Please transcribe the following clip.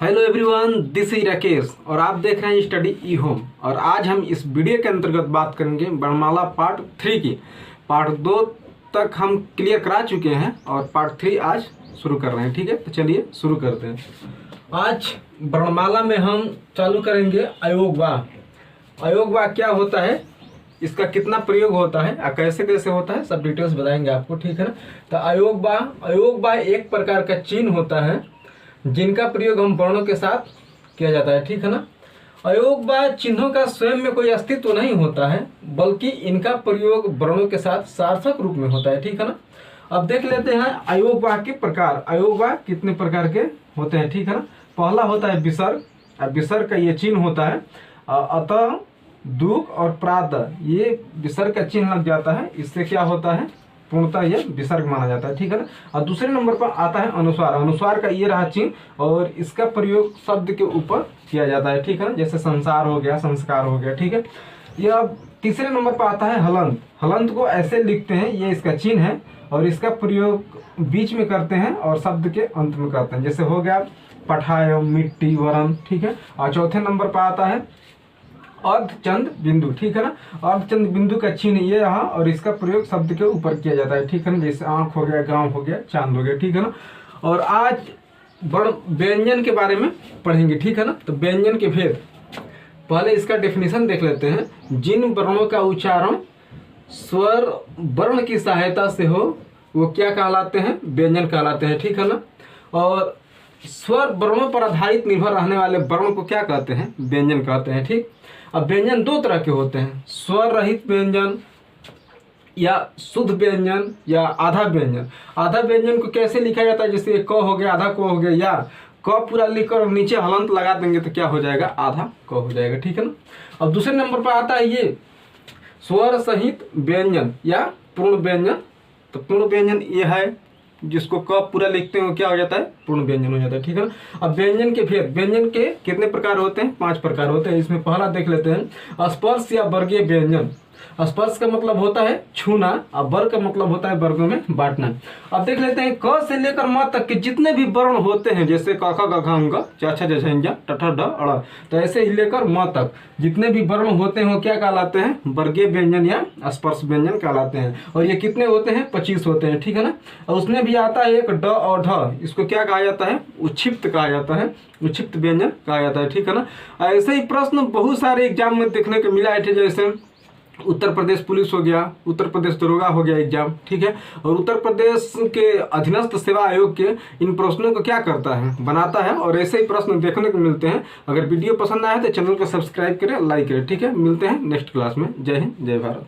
Hello everyone, this is Rakesh और आप देख रहे हैं स्टडी ई होम। और आज हम इस वीडियो के अंतर्गत बात करेंगे वर्णमाला पार्ट 3 की। पार्ट 2 तक हम क्लियर करा चुके हैं और पार्ट 3 आज शुरू कर रहे हैं। ठीक है, तो चलिए शुरू करते हैं। आज वर्णमाला में हम चालू करेंगे अयोगवाह। अयोगवाह क्या होता है, इसका कितना प्रयोग होता है और कैसे कैसे होता है, सब डिटेल्स बताएंगे आपको। ठीक है ना। तो अयोगवाह एक प्रकार का चिन्ह होता है जिनका प्रयोग हम वर्णों के साथ किया जाता है। ठीक है ना। अयोगवाह चिन्हों का स्वयं में कोई अस्तित्व नहीं होता है, बल्कि इनका प्रयोग वर्णों के साथ सार्थक रूप में होता है। ठीक है ना। अब देख लेते हैं अयोगवाह के प्रकार। अयोगवाह कितने प्रकार के होते हैं। ठीक है ना। पहला होता है विसर्ग। विसर्ग का ये चिन्ह होता है अतः, दुख और प्रातः, ये विसर्ग का चिन्ह लग जाता है। इससे क्या होता है, पूर्णतः यह विसर्ग माना जाता है। ठीक है ना। और दूसरे नंबर पर आता है अनुस्वार। अनुस्वार का ये रहा चिन्ह और इसका प्रयोग शब्द के ऊपर किया जाता है। ठीक है ना। जैसे संसार हो गया, संस्कार हो गया। ठीक है। यह तीसरे नंबर पर आता है हलंत। हलंत को ऐसे लिखते हैं, ये इसका चिन्ह है और इसका प्रयोग बीच में करते हैं और शब्द के अंत में करते हैं। जैसे हो गया पठाय, मिट्टी, वरम। ठीक है। और चौथे नंबर पर आता है अर्धचंद बिंदु। ठीक है ना। अर्धचंद बिंदु का चिन्ह ये रहा और इसका प्रयोग शब्द के ऊपर किया जाता है। ठीक है ना। जैसे आंख हो गया, गांव हो गया, चांद हो गया। ठीक है ना। और आज व्यंजन के बारे में पढ़ेंगे। ठीक है ना। तो व्यंजन के भेद, पहले इसका डेफिनेशन देख लेते हैं। जिन वर्णों का उच्चारण स्वर वर्ण की सहायता से हो वो क्या कहलाते हैं, व्यंजन कहलाते हैं। ठीक है ना। और स्वर वर्णों पर आधारित निर्भर रहने वाले वर्ण को क्या कहते हैं, व्यंजन कहते हैं। ठीक। अब व्यंजन दो तरह के होते हैं, स्वर रहित व्यंजन या शुद्ध व्यंजन या आधा व्यंजन। आधा व्यंजन को कैसे लिखा जाता है, जैसे क हो गया, आधा क हो गया, या क पूरा लिखकर और नीचे हलंत लगा देंगे तो क्या हो जाएगा, आधा क हो जाएगा। ठीक है ना। अब दूसरे नंबर पर आता है ये स्वर सहित व्यंजन या पूर्ण व्यंजन। तो पूर्ण व्यंजन ये है जिसको क पूरा लिखते हैं, क्या हो जाता है, पूर्ण व्यंजन हो जाता है। ठीक है ना। अब व्यंजन के भेद, व्यंजन के कितने प्रकार होते हैं, 5 प्रकार होते हैं। इसमें पहला देख लेते हैं स्पर्श या वर्गीय व्यंजन। स्पर्श का मतलब होता है छूना और वर्ग का मतलब होता है वर्गों में बांटना। अब देख लेते हैं क से लेकर म तक के जितने भी वर्ण होते हैं, जैसे क ख ग घ ङ च छ ज झ ट ठ ड ड़, तो ऐसे ही लेकर म तक जितने भी वर्ण होते हैं वो क्या कहलाते हैं, वर्गीय व्यंजन या स्पर्श व्यंजन कहलाते हैं। और ये कितने होते हैं, 25 होते हैं। ठीक है ना। और उसमें भी आता है एक ड और ढ, इसको क्या कहा जाता है, उच्छिप्त कहा जाता है, उच्छिप्त व्यंजन कहा जाता है। ठीक है ना। ऐसे ही प्रश्न बहुत सारे एग्जाम में देखने को मिला है, जैसे उत्तर प्रदेश पुलिस हो गया, उत्तर प्रदेश दरोगा हो गया एग्जाम। ठीक है। और उत्तर प्रदेश के अधीनस्थ सेवा आयोग के इन प्रश्नों को क्या करता है, बनाता है। और ऐसे ही प्रश्न देखने को मिलते हैं। अगर वीडियो पसंद आए तो चैनल को सब्सक्राइब करें, लाइक करें। ठीक है। मिलते हैं नेक्स्ट क्लास में। जय हिंद, जय भारत।